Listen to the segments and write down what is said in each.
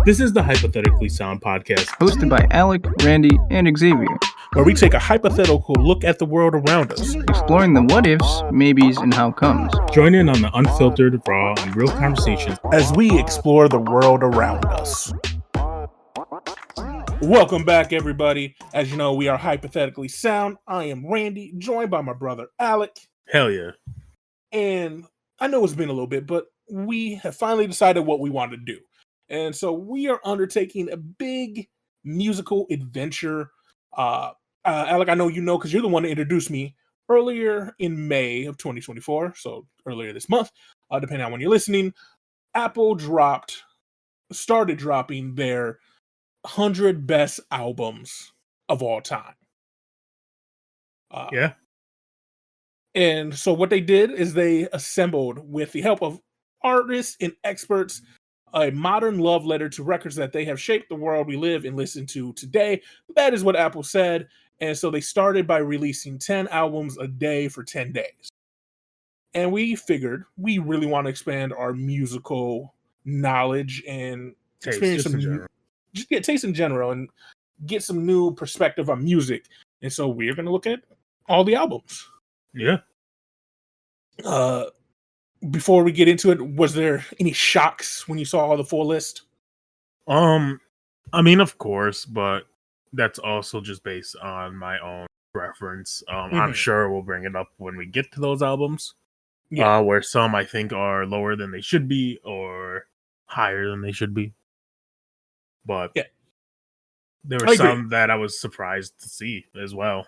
This is the Hypothetically Sound podcast, hosted by Alec, Randy, and Xavier, where we take a hypothetical look at the world around us, exploring the what-ifs, maybes, and how comes. Join in on the unfiltered, raw, and real conversations as we explore the world around us. Welcome back, everybody. As you know, we are Hypothetically Sound. I am Randy, joined by my brother Alec. Hell yeah. And I know it's been a little bit, but we have finally decided what we want to do. And so we are undertaking a big musical adventure. Alec, I know you know because you're the one that introduced me earlier in May of 2024. So earlier this month, depending on when you're listening, Apple started dropping their 100 best albums of all time. Yeah. And so what they did is they assembled, with the help of artists and experts, a modern love letter to records that they have shaped the world we live and listen to today. That is what Apple said. And so they started by releasing 10 albums a day for 10 days. And we figured we really want to expand our musical knowledge and experience just get taste in general and get some new perspective on music. And so we're going to look at all the albums. Yeah. Before we get into it, was there any shocks when you saw the full list? I mean, of course, but that's also just based on my own preference. I'm sure we'll bring it up when we get to those albums. Yeah. Where some I think are lower than they should be or higher than they should be. But yeah, there were some that I was surprised to see as well.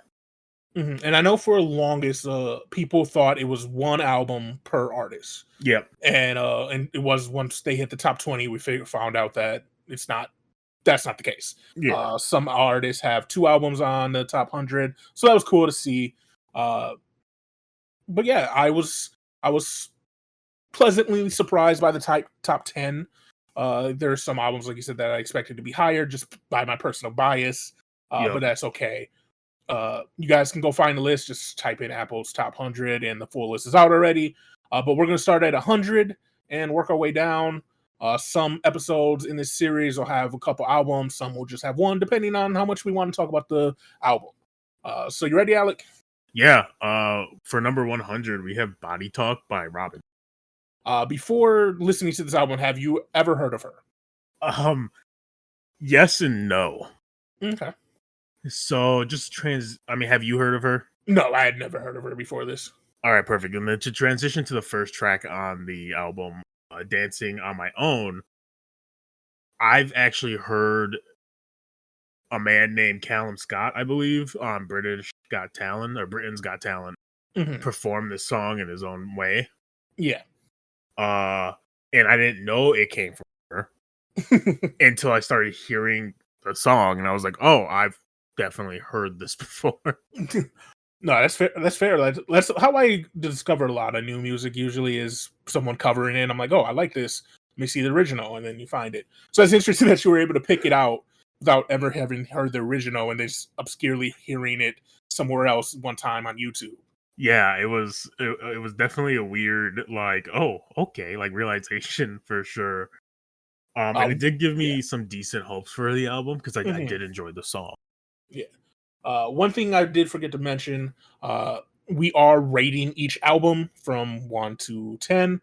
And I know for the longest, people thought it was one album per artist. Yep. And it was, once they hit the top 20, we found out that that's not the case. Yeah. Some artists have 2 albums on the top 100, so that was cool to see. But yeah, I was pleasantly surprised by the top 10. There are some albums, like you said, that I expected to be higher just by my personal bias, but that's okay. You guys can go find the list. Just type in Apple's top 100 and the full list is out already. But we're going to start at 100 and work our way down. Some episodes in this series will have a couple albums. Some will just have one, depending on how much we want to talk about the album. So you ready, Alec? Yeah. For number 100, we have Body Talk by Robyn. Before listening to this album, have you ever heard of her? Yes and no. Okay. So have you heard of her? No, I had never heard of her before this. All right, perfect. And then to transition to the first track on the album, Dancing on My Own, I've actually heard a man named Callum Scott, I believe, on Britain's Got Talent, perform this song in his own way. Yeah. And I didn't know it came from her until I started hearing the song, and I was like, oh, I've definitely heard this before. No, that's fair. That's how I discover a lot of new music. Usually is someone covering it. I'm like, oh, I like this. Let me see the original, and then you find it. So it's interesting that you were able to pick it out without ever having heard the original and just obscurely hearing it somewhere else one time on YouTube. Yeah, it was definitely a weird, like, oh, okay, like realization for sure. And it did give me some decent hopes for the album because I did enjoy the song. Yeah. One thing I did forget to mention, we are rating each album from 1 to 10.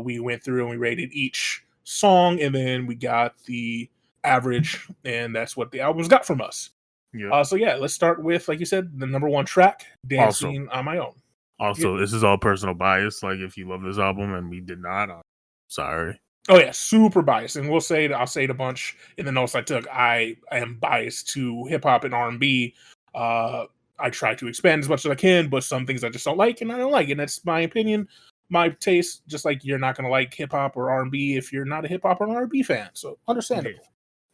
We went through and we rated each song, and then we got the average, and that's what the albums got from us. Yeah. So yeah, let's start with, like you said, the number 1 track, Dancing on My Own. Also, this is all personal bias. Like, if you love this album and we did not, I'm sorry. Oh yeah, super biased, and I'll say it a bunch in the notes I took. I am biased to hip hop and R&B. I try to expand as much as I can, but some things I just don't like, and I don't like, and that's my opinion, my taste. Just like you're not gonna like hip hop or R&B if you're not a hip hop or R&B fan. So understandable.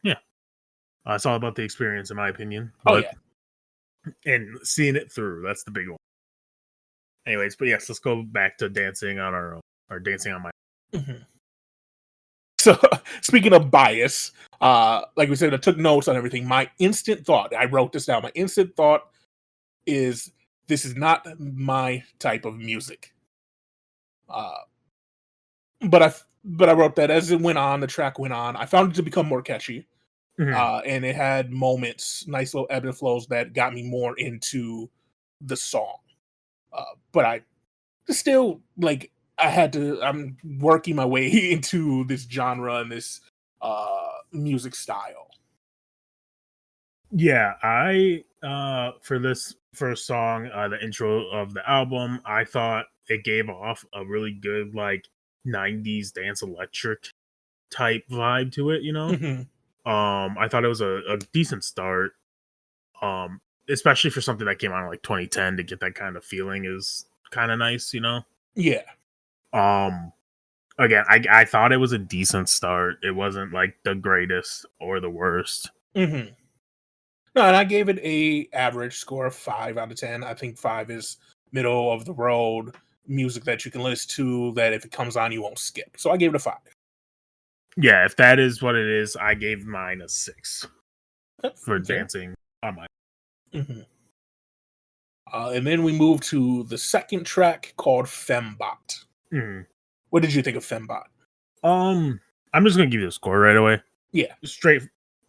Yeah, it's all about the experience, in my opinion. Oh yeah, and seeing it through, that's the big one. Anyways, but yes, let's go back to Dancing on Our Own, or Dancing on My Own. So, speaking of bias, like we said, I took notes on everything. My instant thought, I wrote this down. My instant thought is, this is not my type of music. but I wrote that as it went on, the track went on, I found it to become more catchy. Mhm. And it had moments, nice little ebb and flows that got me more into the song. But I still like I'm working my way into this genre and this music style. Yeah, I for this first song, the intro of the album, I thought it gave off a really good like 90s dance electric type vibe to it, you know? Mhm. I thought it was a decent start. Um, Especially for something that came out in like 2010 to get that kind of feeling is kind of nice, you know? Yeah. Um Again, I thought it was a decent start. It wasn't like the greatest or the worst. Mhm. No, and I gave it a average score of 5 out of 10. I think 5 is middle of the road music that you can listen to. That if it comes on, you won't skip. So I gave it a 5. Yeah, if that is what it is, I gave mine a 6 That's for fair. dancing on my. Mhm. And then we move to the second track called Fembot. Mhm. What did you think of Fembot? Um, I'm just gonna give you a score right away. Yeah. Straight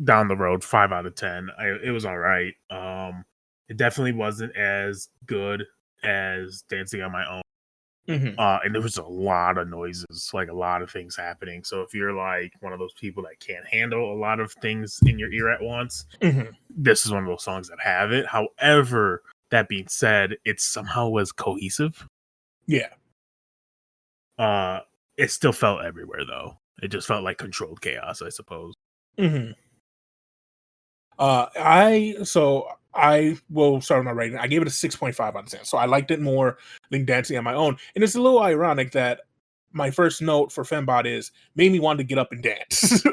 down the road, 5 out of 10. It was all right. It definitely wasn't as good as dancing on my own. Mhm. And there was a lot of noises, like a lot of things happening. So if you're like one of those people that can't handle a lot of things in your ear at once, Mhm. this is one of those songs that have it. However, that being said, it somehow was cohesive. Yeah. Uh, it still felt everywhere though. It just felt like controlled chaos, I suppose. Mhm. I will start with my rating. I gave it a 6.5 out of 10. So I liked it more than Dancing on My Own. And it's a little ironic that my first note for Fembot is made me want to get up and dance.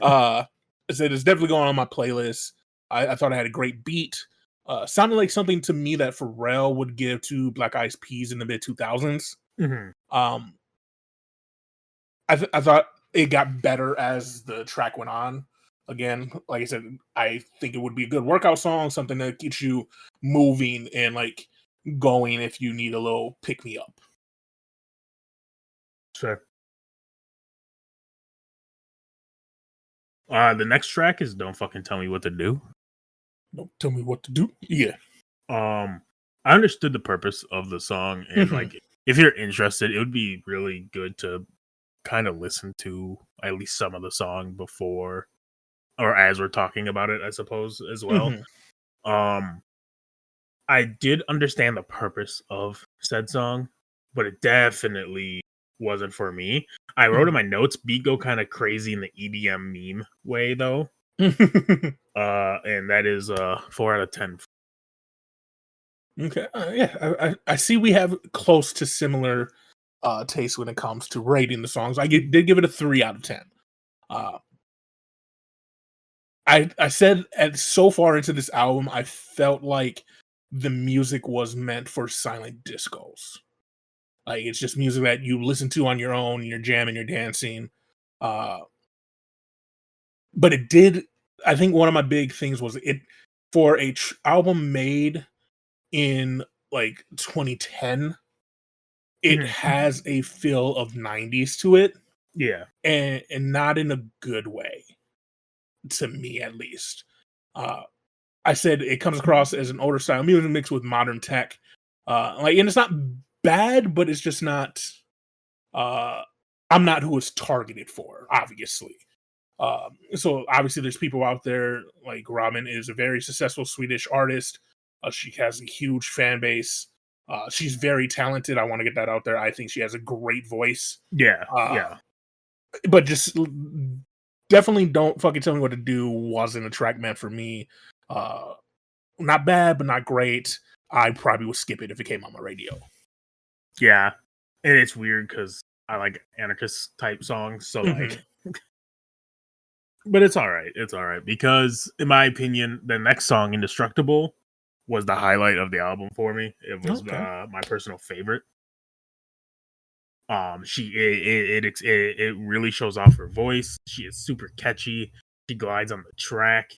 uh I said it's definitely going on my playlist. I thought I had a great beat. Sounded like something to me that Pharrell would give to Black Eyed Peas in the mid 2000s. Mhm. Um I thought it got better as the track went on. Again, like I said, I think it would be a good workout song, something that gets you moving and like going if you need a little pick me up. Sure. The next track is "Don't Fucking Tell Me What to Do." Don't tell me what to do. Yeah. Um, I understood the purpose of the song, and Mhm. like, if you're interested, it would be really good to kind of listen to at least some of the song before or as we're talking about it, I suppose, as well. Mhm. Um, I did understand the purpose of said song, but it definitely wasn't for me. I wrote in Mhm. my notes, beat go kind of crazy in the EDM meme way though. And that is 4 out of 10. Okay. Yeah. I see we have close to similar taste when it comes to rating the songs. Did give it a 3 out of 10. Uh, I said at so far into this album, I felt like the music was meant for silent discos. Like it's just music that you listen to on your own, you're jamming, you're dancing. Uh, but it did. I think one of my big things was it for a album made in like 2010. It Mhm. has a feel of 90s to it, Yeah. and not in a good way to me at least. Uh, I said it comes across as an older style music mixed with modern tech. And it's not bad, but it's just not. Uh, I'm not who it's targeted for, obviously. So obviously, there's people out there like Robyn is a very successful Swedish artist. She has a huge fan base. She's very talented. I want to get that out there. I think she has a great voice. Yeah. Uh, Yeah. but just definitely don't fucking tell me what to do. Wasn't a track meant for me. Uh, Not bad, but not great. I probably would skip it if it came on my radio. Yeah. And it's weird because I like anarchist type songs. So, like, Mhm. but it's all right. It's all right. Because, in my opinion, the next song, Indestructible, was the highlight of the album for me. It was Okay. my personal favorite. She it really shows off her voice. She is super catchy. She glides on the track.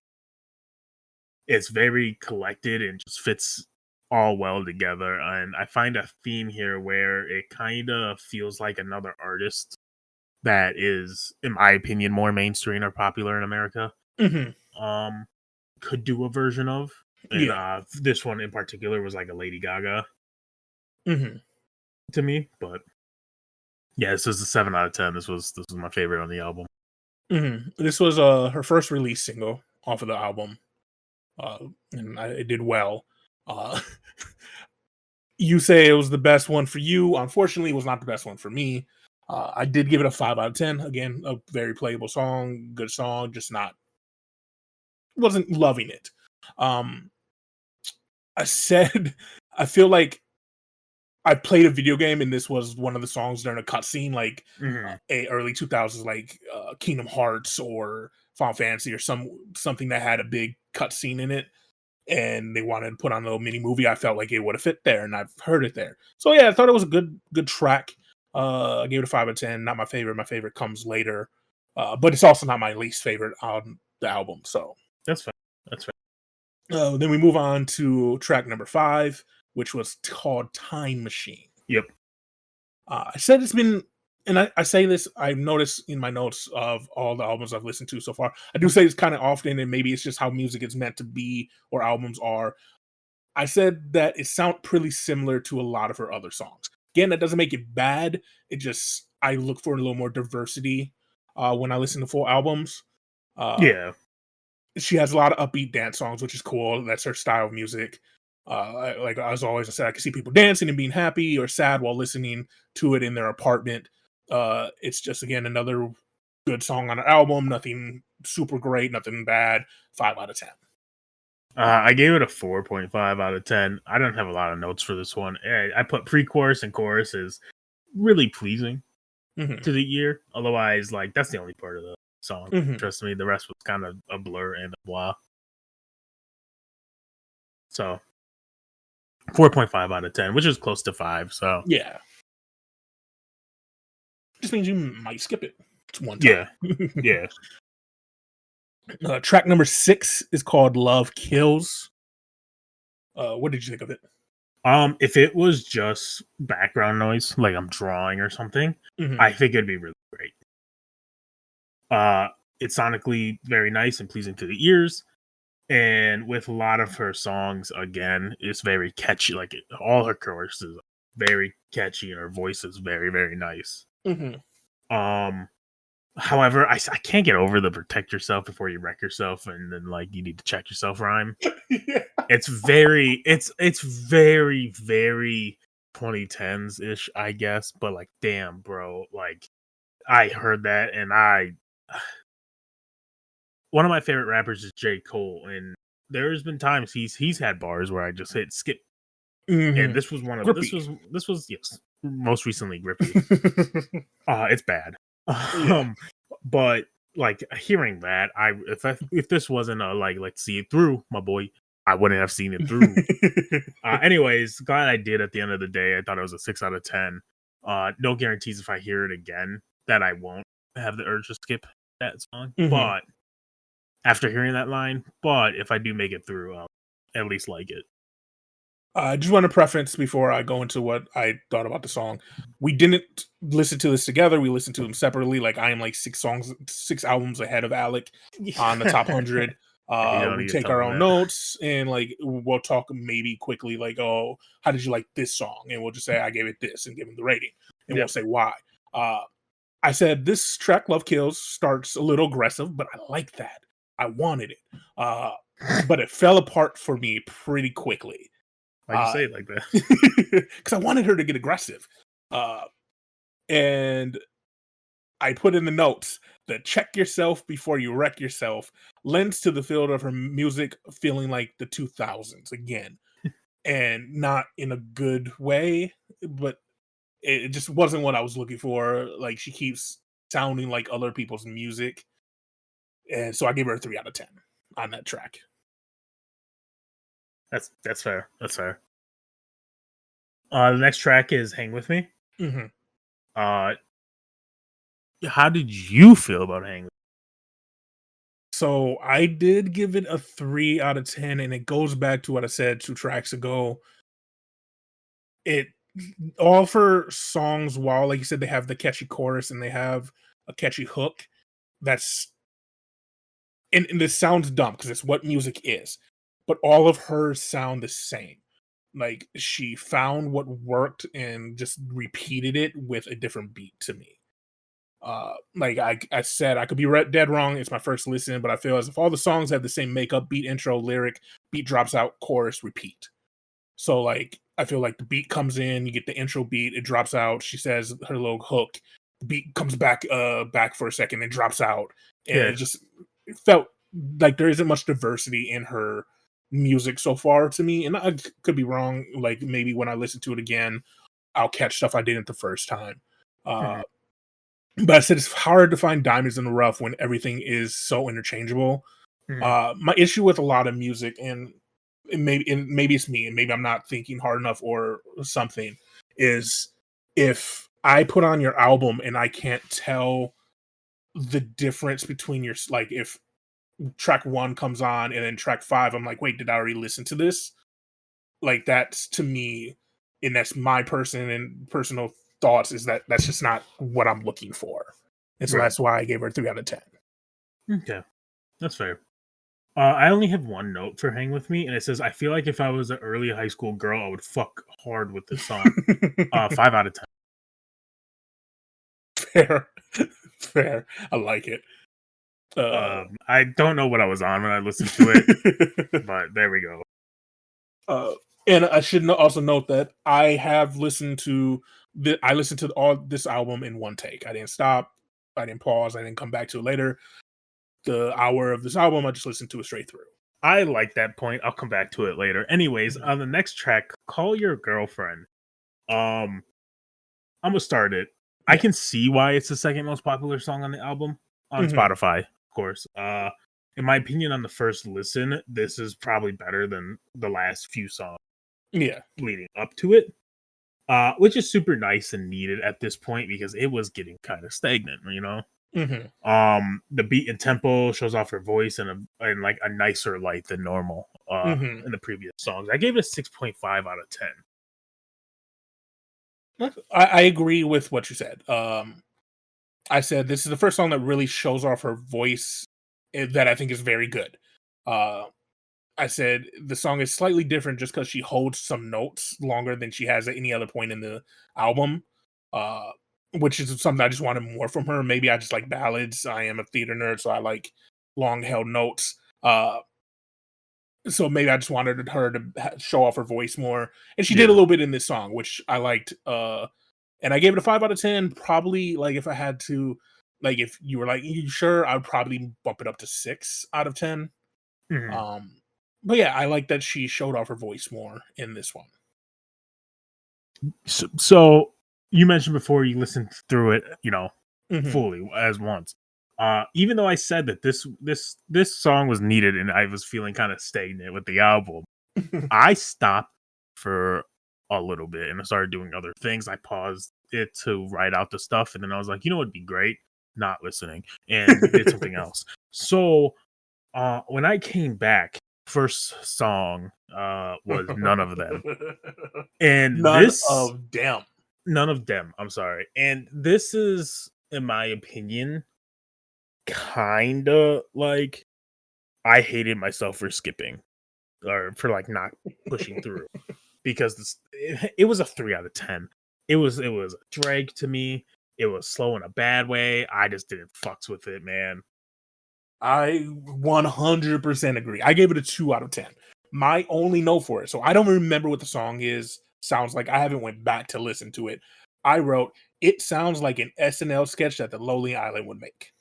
It's very collected and just fits all well together. And I find a theme here where it kind of feels like another artist that is, in my opinion, more mainstream or popular in America. Mm-hmm. Could do a version of, and Yeah. this one in particular was like a Lady Gaga Mm-hmm. to me. But yeah, this was a 7 out of 10. This was my favorite on the album. Mm-hmm. This was her first release single off of the album, and it did well. Uh, you say it was the best one for you. Unfortunately, it was not the best one for me. I did give it a 5 out of 10. Again, a very playable song, good song, just not wasn't loving it. Um, I said I feel like I played a video game and this was one of the songs during a cutscene, like a early 2000s, like Kingdom Hearts or Final Fantasy or something that had a big cutscene in it, and they wanted to put on a little mini movie. I felt like it would have fit there, and I've heard it there. So yeah, I thought it was a good track. I gave it a 5 out of 10. Not my favorite. My favorite comes later, but it's also not my least favorite on the album. So That's fine. That's fine. then we move on to track number 5, which was called Time Machine. Yep. I said it's been, and I say this, I've noticed in my notes of all the albums I've listened to so far, I do say it's kind of often, and maybe it's just how music is meant to be or albums are. I said that it sounds pretty similar to a lot of her other songs. Again, that doesn't make it bad. It just, I look for a little more diversity when I listen to full albums. Yeah. She has a lot of upbeat dance songs, which is cool. That's her style of music. Like as always, I said, I can see people dancing and being happy or sad while listening to it in their apartment. It's just, again, another good song on an album. Nothing super great, nothing bad. 5 out of 10. I gave it a 4.5 out of 10. I don't have a lot of notes for this one. I put pre-chorus and chorus is really pleasing to the ear. Otherwise, like, that's the only part of the song. Trust me, the rest was kind of a blur and a blah. So 4.5 out of 10, which is close to 5. So yeah, just means you might skip it. It's one time. Yeah. Track number 6 is called Love Kills. What did you think of it? If it was just background noise, like I'm drawing or something, I think it'd be really great. It's sonically very nice and pleasing to the ears. And with a lot of her songs, again, it's very catchy. Like all her choruses are very catchy, and her voice is very, very nice. However, I can't get over the protect yourself before you wreck yourself, and then like you need to check yourself rhyme. It's very 2010s ish, I guess. But like, damn, bro, like I heard that, and one of my favorite rappers is J. Cole, and there's been times he's had bars where I just hit skip, and this was one of Grippy. this was yes, most recently Grippy. It's bad. But like hearing that, if this wasn't a like let's see it through, my boy, I wouldn't have seen it through. Anyways, glad I did. At the end of the day, I thought it was a 6 out of 10. No guarantees if I hear it again that I won't have the urge to skip that song. But after hearing that line, but if I do make it through, I'll at least like it. I just want to preference before I go into what I thought about the song. We didn't listen to this together. We listened to them separately. Like I am like 6 albums ahead of Alec on the top 100. We take our own notes and like we'll talk maybe quickly like, oh, how did you like this song? And we'll just say I gave it this and give him the rating, and we'll say why. I said this track, Love Kills, starts a little aggressive, but I like that. I wanted it, but it fell apart for me pretty quickly. Why'd you say it like that? Because I wanted her to get aggressive. And I put in the notes that check yourself before you wreck yourself lends to the field of her music feeling like the 2000s again. And not in a good way, but it just wasn't what I was looking for. Like she keeps sounding like other people's music. And so I gave her a 3 out of 10 on that track. That's fair. That's fair. The next track is "Hang With Me." How did you feel about "Hang With Me"? So I did give it a 3 out of 10, and it goes back to what I said 2 tracks ago. All of her songs, while like you said, they have the catchy chorus and they have a catchy hook that's and this sounds dumb because it's what music is, but all of hers sound the same. Like she found what worked and just repeated it with a different beat to me. Like I said, I could be dead wrong. It's my first listen, but I feel as if all the songs have the same makeup, beat, intro, lyric, beat drops out, chorus, repeat. So like I feel like the beat comes in, you get the intro beat, it drops out. She says her little hook, the beat comes back for a second and drops out, and Yeah. it felt like there isn't much diversity in her music so far to me. And I could be wrong. Like maybe when I listen to it again, I'll catch stuff I didn't the first time. Mhm. But I said it's hard to find diamonds in the rough when everything is so interchangeable. Mhm. My issue with a lot of music, and maybe it's me, and maybe I'm not thinking hard enough or something, is if I put on your album and I can't tell the difference between your like if track one comes on and then track five, I'm like, wait, did I already listen to this? Like that's to me, and that's my personal thoughts is that that's just not what I'm looking for, and so Right. that's why I gave her 3 out of 10. Okay, that's fair. I only have one note for "Hang With Me," and it says, "I feel like if I was an early high school girl, I would fuck hard with this song." 5 out of 10. Fair, fair. I like it. I don't know what I was on when I listened to it, but there we go. And I should also note that I have listened to I listened to all this album in one take. I didn't stop. I didn't pause. I didn't come back to it later. The hour of this album, I just listened to it straight through. I like that point. I'll come back to it later. Anyways, on the next track, "Call Your Girlfriend." I'm gonna start it. I Yeah. can see why it's the second most popular song on the album on Mhm. Spotify, of course. In my opinion, on the first listen, this is probably better than the last few songs Yeah. leading up to it. Which is super nice and needed at this point because it was getting kind of stagnant, you know. Mhm. The beat and tempo shows off her voice in like a nicer light than normal. Mhm. In the previous songs, I gave it a 6.5 out of 10. I agree with what you said. I said this is the first song that really shows off her voice that I think is very good. Uh, I said the song is slightly different just because she holds some notes longer than she has at any other point in the album, uh, which is something I just wanted more from her. Maybe I just like ballads. I am a theater nerd, so I like long held notes. So maybe I just wanted her to show off her voice more, and she did a Yeah. little bit in this song, which I liked. And I gave it a 5 out of 10. Probably like if I had to, like if you were like, you sure? I would probably bump it up to 6 out of 10. Mhm. Um, but yeah, I like that she showed off her voice more in this one. So you mentioned before you listened through it, Mhm. fully as once. Even though I said that this song was needed and I was feeling kind of stagnant with the album, I stopped for a little bit and I started doing other things. I paused it to write out the stuff, and then I was like, it'd be great not listening, and did something else. So when I came back, first song was "None of Them," and None this of them. none of them. I'm sorry, and this is, in my opinion, kind of like I hated myself for skipping or for like not pushing through because it was a 3 out of 10. It was a drag to me. It was slow in a bad way. I just didn't fucks with it, man. I 100% agree. I gave it a 2 out of 10. My only note for it. So I don't remember what the song is. Sounds like I haven't went back to listen to it. I wrote, it sounds like an SNL sketch that the Lonely Island would make.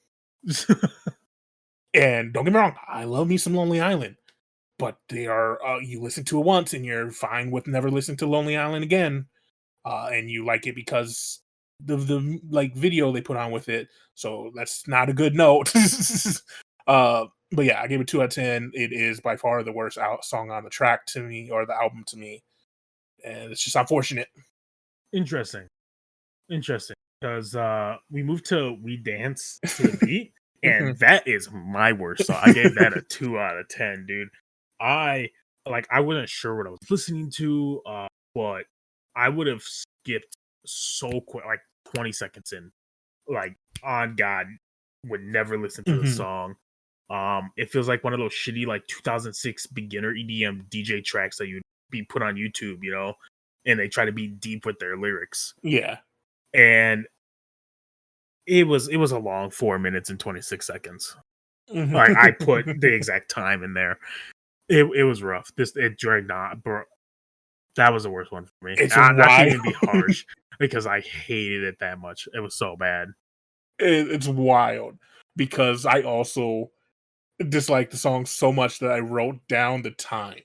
And don't get me wrong, I love me some Lonely Island, but they are you listen to it once and you're fine with never listening to Lonely Island again. And you like it because the like video they put on with it. So that's not a good note. But yeah, I gave it 2 out of 10. It is by far the worst song on the track to me or the album to me, and it's just unfortunate. Interesting. Interesting. Because we moved to "We Dance to the Beat," and that is my worst song. I gave that a 2 out of 10, dude. I I wasn't sure what I was listening to, but I would have skipped so quick, like 20 seconds in. like on God would never listen to the Mhm. song. It feels like one of those shitty like 2006 beginner EDM DJ tracks that you'd be put on YouTube, and they try to be deep with their lyrics. Yeah. And it was a long 4 minutes and 26 seconds. Mhm. Like I put the exact time in there. It was rough. It dragged on, bro. That was the worst one for me. It's Not to wild. even be harsh because I hated it that much. It was so bad. It's wild because I also dislike the song so much that I wrote down the time.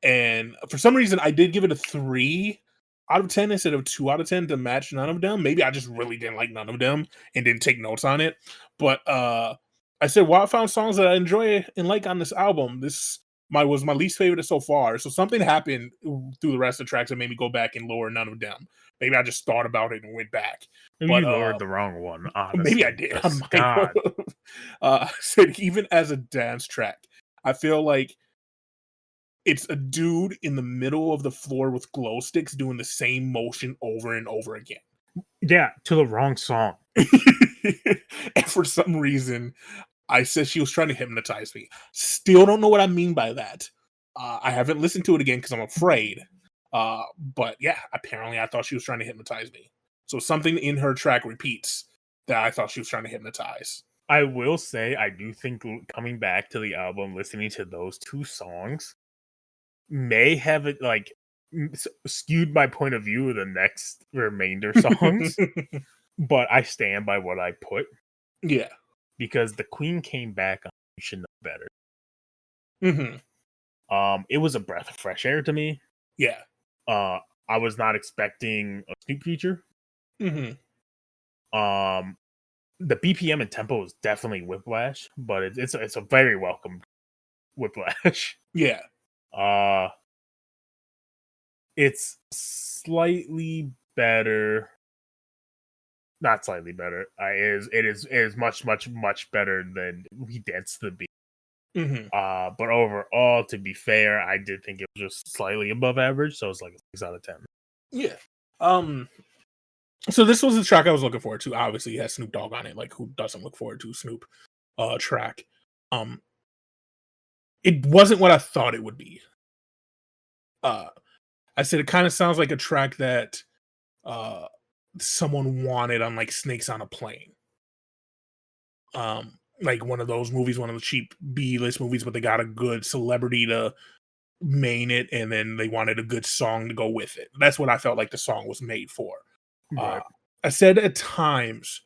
And for some reason, I did give it a 3 out of 10 instead of 2 out of 10 to match none of them. Maybe I just really didn't like none of them and didn't take notes on it. But I said, well, I found songs that I enjoy and like on this album. This was my least favorite so far. So something happened through the rest of the tracks that made me go back and lower none of them. Maybe I just thought about it and went back. Maybe But you lowered the wrong one, honestly. maybe I did. I might God. have. Said even as a dance track, I feel like it's a dude in the middle of the floor with glow sticks doing the same motion over and over again. Yeah, to the wrong song. And for some reason, I said she was trying to hypnotize me. Still don't know what I mean by that. I haven't listened to it again because I'm afraid. But yeah, apparently I thought she was trying to hypnotize me. So something in her track repeats that I thought she was trying to hypnotize. I will say, I do think coming back to the album, listening to those 2 songs may have it like skewed my point of view of the next remainder songs. But I stand by what I put. Yeah. Because the Queen came back on You Should Know Better. It was a breath of fresh air to me. Yeah. I was not expecting a Snoop feature. The BPM and tempo is definitely whiplash, but it's a very welcome whiplash. Yeah. It's slightly better. Not slightly better. It is much better than We Dance to the Beat. But overall, to be fair, I did think it was just slightly above average, so it's like a 6 out of 10. Yeah. So this was the track I was looking forward to. Obviously, it has Snoop Dogg on it. Like, who doesn't look forward to a Snoop track? It wasn't what I thought it would be. I said it kind of sounds like a track that someone wanted on like Snakes on a Plane. Like one of those movies, one of the cheap B-list movies, but they got a good celebrity to main it, and then they wanted a good song to go with it. That's what I felt like the song was made for. Right. I said at times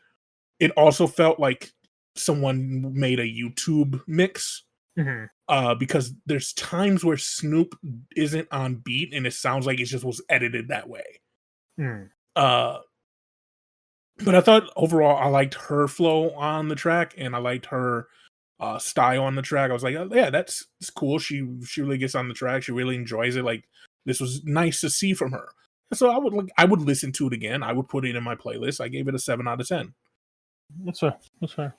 it also felt like someone made a YouTube mix. Because there's times where Snoop isn't on beat and it sounds like it just was edited that way. But I thought overall I liked her flow on the track and I liked her style on the track. I was like, oh, yeah, that's cool. She really gets on the track. She really enjoys it. Like, this was nice to see from her. So I would listen to it again. I would put it in my playlist. I gave it a 7 out of 10. That's fair.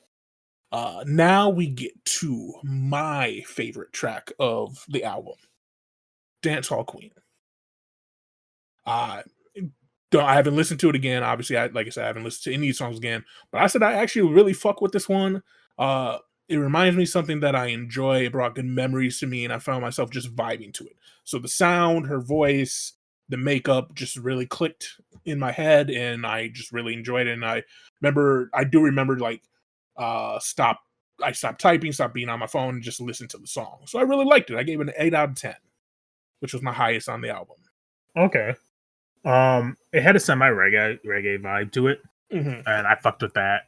Now we get to my favorite track of the album, Dance Hall Queen. I haven't listened to it again. Obviously, like I said, I haven't listened to any of these songs again. But I said I actually really fuck with this one. It reminds me of something that I enjoy. It brought good memories to me, and I found myself just vibing to it. So the sound, her voice, the makeup just really clicked in my head, and I just really enjoyed it. And I do remember like I stopped typing, stopped being on my phone, and just listened to the song. So I really liked it. I gave it an 8 out of 10, which was my highest on the album. Okay. It had a semi reggae vibe to it, and I fucked with that.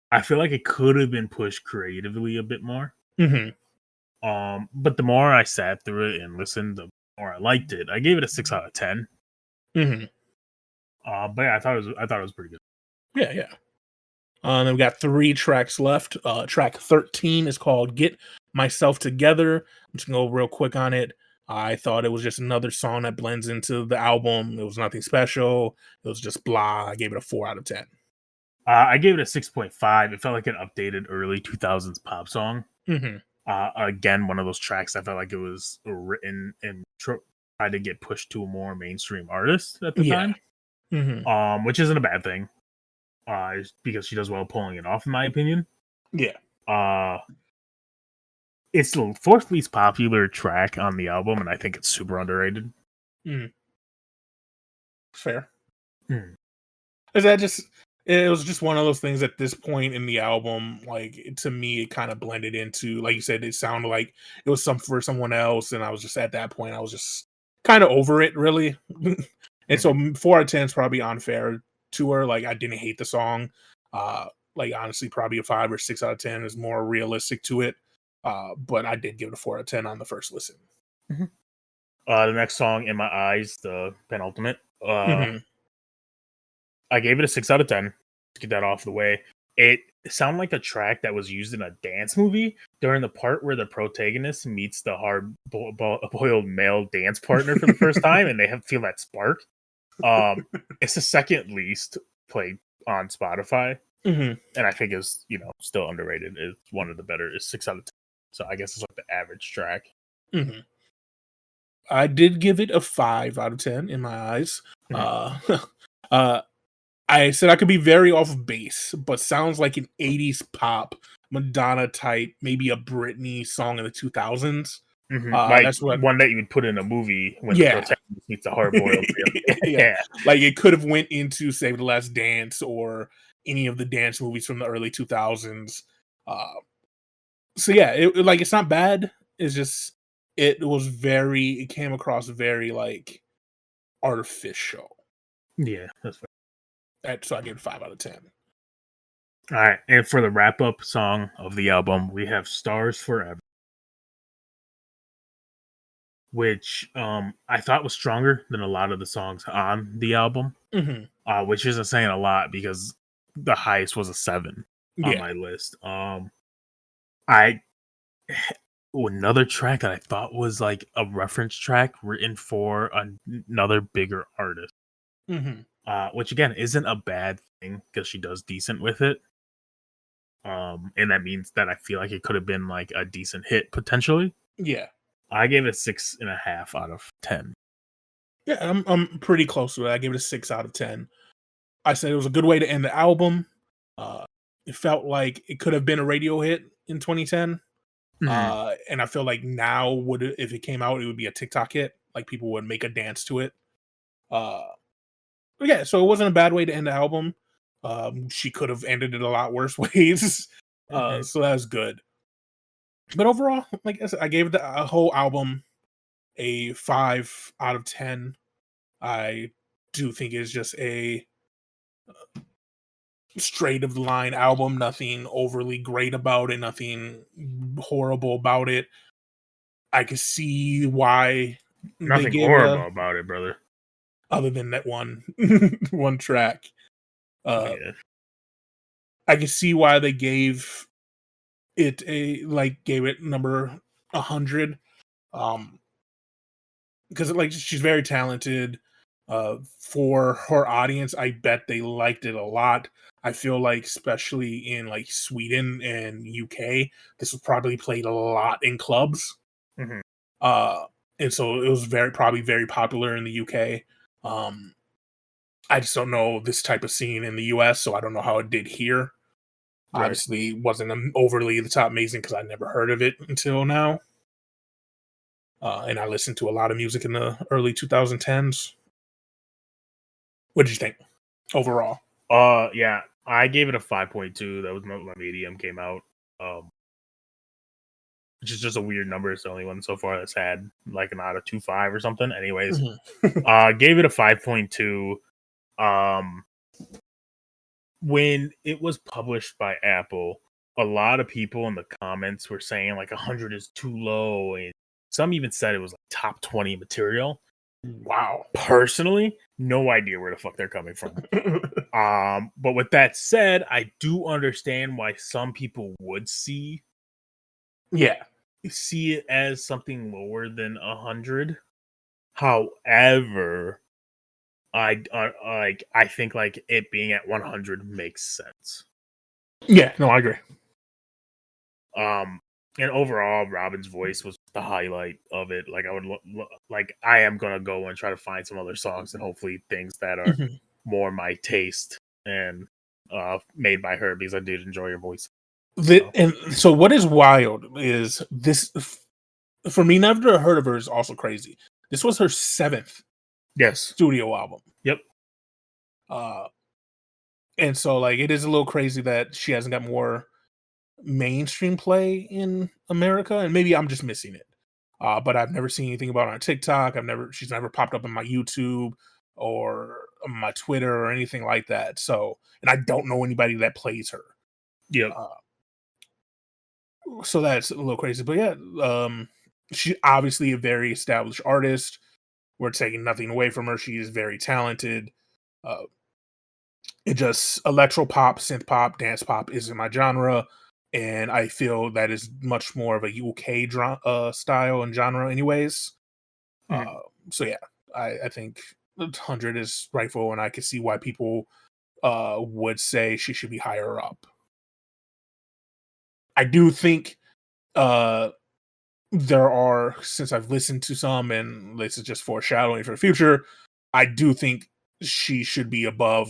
I feel like it could have been pushed creatively a bit more. But the more I sat through it and listened, the more I liked it. I gave it a 6 out of 10. But yeah, I thought it was pretty good. Yeah. Then we got 3 tracks left. Track 13 is called Get Myself Together. I'm just gonna go real quick on it. I thought it was just another song that blends into the album. It was nothing special. It was just blah. I gave it a 4 out of 10. I gave it a 6.5. It felt like an updated early 2000s pop song. Again, one of those tracks I felt like it was written and tried to get pushed to a more mainstream artist at the time, which isn't a bad thing. because she does well pulling it off, in my opinion. Yeah. It's the fourth least popular track on the album, and I think it's super underrated. Mm. Fair. Hmm. Is that just? It was just one of those things at this point in the album. Like to me, it kind of blended into, like you said, it sounded like it was some for someone else, and I was just at that point, I was just kind of over it, really. And so 4 out of 10 is probably unfair to her. Like I didn't hate the song. Like honestly, probably a 5 or 6 out of 10 is more realistic to it. But I did give it a 4 out of 10 on the first listen. The next song, In My Eyes, the penultimate. Mhm. I gave it a 6 out of 10. To get that off the way, it sounded like a track that was used in a dance movie during the part where the protagonist meets the hard-boiled male dance partner for the first time, and they feel that spark. It's the second least played on Spotify, Mhm. and I think is still underrated. It's one of the better. It's 6 out of 10. So I guess it's like the average track. Mhm. I did give it a 5 out of 10 in my eyes. Mhm. Uh, I said I could be very off base, but sounds like an 80s pop, Madonna type, maybe a Britney song in the 2000s. Like That's what, one that you would put in a movie when the yeah. protagonist meets a hard-boiled male. Yeah. Yeah. Like it could have went into Save the Last Dance or any of the dance movies from the early 2000s. Uh, so yeah, it's not bad. It's just, it came across very like artificial. Yeah, that's So I gave it 5 out of 10. All right, and for the wrap up song of the album, we have Stars Forever, which I thought was stronger than a lot of the songs on the album, Hmm. which isn't saying a lot because the highest was a 7 on Yeah. my list. I another track that I thought was like a reference track written for another bigger artist, Hmm. which again isn't a bad thing because she does decent with it. And that means that I feel like it could have been like a decent hit potentially. Yeah. I gave it a 6.5 out of 10. Yeah, I'm pretty close to it. I gave it a 6 out of 10. I said it was a good way to end the album. Uh, it felt like it could have been a radio hit in 2010. Mhm. And I feel like now if it came out, it would be a TikTok hit. Like people would make a dance to it. Uh, but yeah, so it wasn't a bad way to end the album. She could have ended it a lot worse ways. So that was good. But overall, like I said, I gave the whole album a 5 out of 10. I do think it's just a straight of the line album. Nothing overly great about it. Nothing horrible about it. I can see why they Nothing gave it horrible about it, brother. other than that one one track. Uh, Yeah. I can see why they gave it number 100. Because like she's very talented. For her audience, I bet they liked it a lot. I feel like, especially in like Sweden and UK, this was probably played a lot in clubs. Mhm. Uh, and so it was probably very popular in the UK. Um, I just don't know this type of scene in the US, so I don't know how it did here. Right. Obviously, wasn't overly the top amazing because I never heard of it until now. And I listened to a lot of music in the early 2010s. What did you think overall? Yeah. I gave it a 5.2. That was my medium came out. Which is just a weird number. It's the only one so far that's had like an out of 2.5 or something. Anyways, gave it a 5.2. When it was published by Apple, a lot of people in the comments were saying like 100 is too low, and some even said it was like top 20 material. Wow. Personally, no idea where the fuck they're coming from. But with that said, I do understand why some people would see Yeah. it as something lower than 100. However, I think like it being at 100 makes sense. Yeah. No, I agree. And overall, Robyn's voice was the highlight of it. Like I would like I am gonna go and try to find some other songs and hopefully things that are Mhm. more my taste and made by her, because I did enjoy her voice. And so what is wild is this, for me, never heard of her is also crazy. This was her 7th studio album. Yep. And so like it is a little crazy that she hasn't got more mainstream play in America, and maybe I'm just missing it. But I've never seen anything about her on TikTok. She's never popped up in my YouTube or on my Twitter or anything like that. So, and I don't know anybody that plays her. Yeah. So that's a little crazy, but yeah, she's obviously a very established artist. We're taking nothing away from her. She is very talented. It just electro-pop, synth-pop, dance-pop isn't my genre, and I feel that is much more of a UK style and genre anyways. So yeah, I think 100 is rightful, and I can see why people would say she should be higher up. I do think there are, since I've listened to some, and this is just foreshadowing for the future, I do think she should be above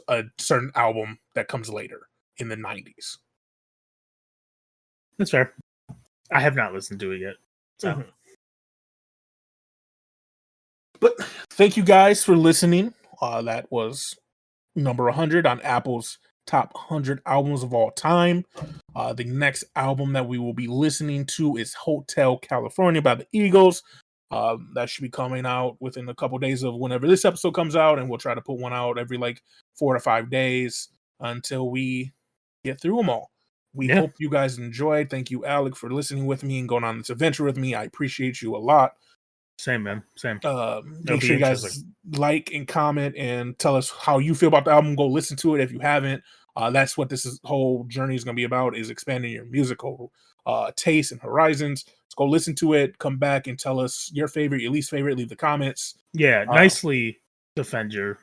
a certain album that comes later in the 90s. That's fair. I have not listened to it yet. So. But thank you guys for listening. That was number 100 on Apple's top 100 albums of all time. The next album that we will be listening to is Hotel California by the Eagles. That should be coming out within a couple days of whenever this episode comes out, and we'll try to put one out every like 4 to 5 days until we get through them all. We hope you guys enjoyed. Thank you, Alec, for listening with me and going on this adventure with me. I appreciate you a lot. Same, man. Same. Make sure you guys like and comment and tell us how you feel about the album. Go listen to it if you haven't. That's what whole journey is going to be about, is expanding your musical taste and horizons. Let's go listen to it. Come back and tell us your favorite, your least favorite. Leave the comments. Yeah, nicely defend your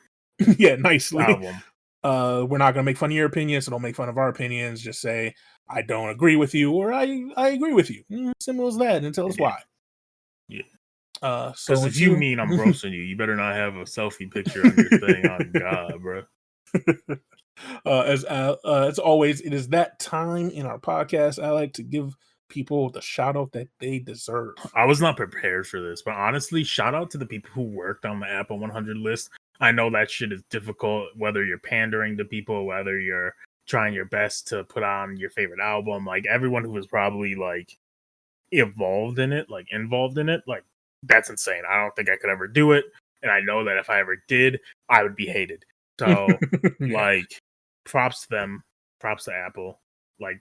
nicely. album. We're not going to make fun of your opinions, so don't make fun of our opinions. Just say, I don't agree with you, or I agree with you. Simple as that, and tell us why. Yeah. So if you mean I'm roasting you, you better not have a selfie picture on your thing. On God, bro. As always, it is that time in our podcast, Alec, to give people the shout out that they deserve. I was not prepared for this, but honestly, shout out to the people who worked on the Apple 100 list. I know that shit is difficult, whether you're pandering to people, whether you're trying your best to put on your favorite album. Like, everyone who was probably like involved in it, like that's insane. I don't think I could ever do it, and I know that if I ever did, I would be hated. So like, props to them, props to Apple. Like,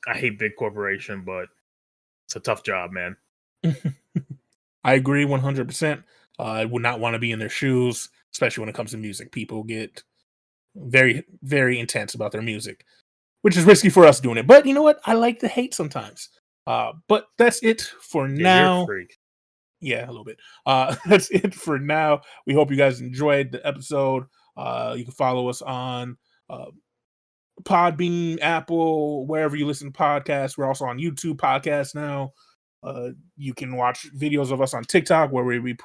I hate big corporation, but it's a tough job, man. I agree 100%. I would not want to be in their shoes, especially when it comes to music. People get very, very intense about their music, which is risky for us doing it. But you know what? I like the hate sometimes. But that's it for now. You're a freak. Yeah, a little bit. That's it for now. We hope you guys enjoyed the episode. You can follow us on Podbean, Apple, wherever you listen to podcasts. We're also on YouTube podcasts now. You can watch videos of us on TikTok, where we be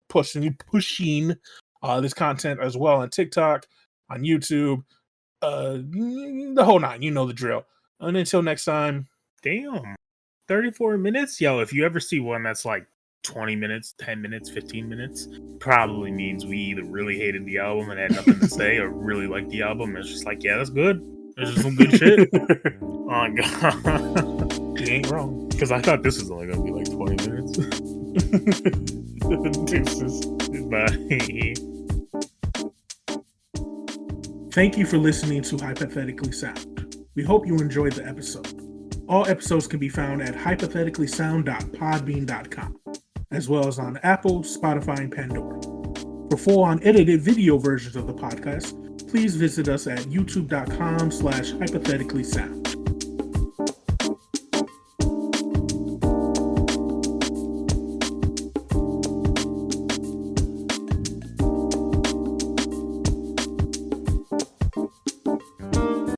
pushing this content as well on TikTok, on YouTube, the whole nine. You know the drill. And until next time. Damn. 34 minutes? Yo, if you ever see one that's like 20 minutes, 10 minutes, 15 minutes, probably means we either really hated the album and had nothing to say, or really liked the album and it's just like, yeah, that's good. There's just some good shit. Oh, God. You ain't wrong. Because I thought this was only going to be like 20 minutes. Deuces. Bye. Thank you for listening to Hypothetically Sound. We hope you enjoyed the episode. All episodes can be found at hypotheticallysound.podbean.com, as well as on Apple, Spotify, and Pandora. For full unedited video versions of the podcast, please visit us at youtube.com/hypotheticallysound.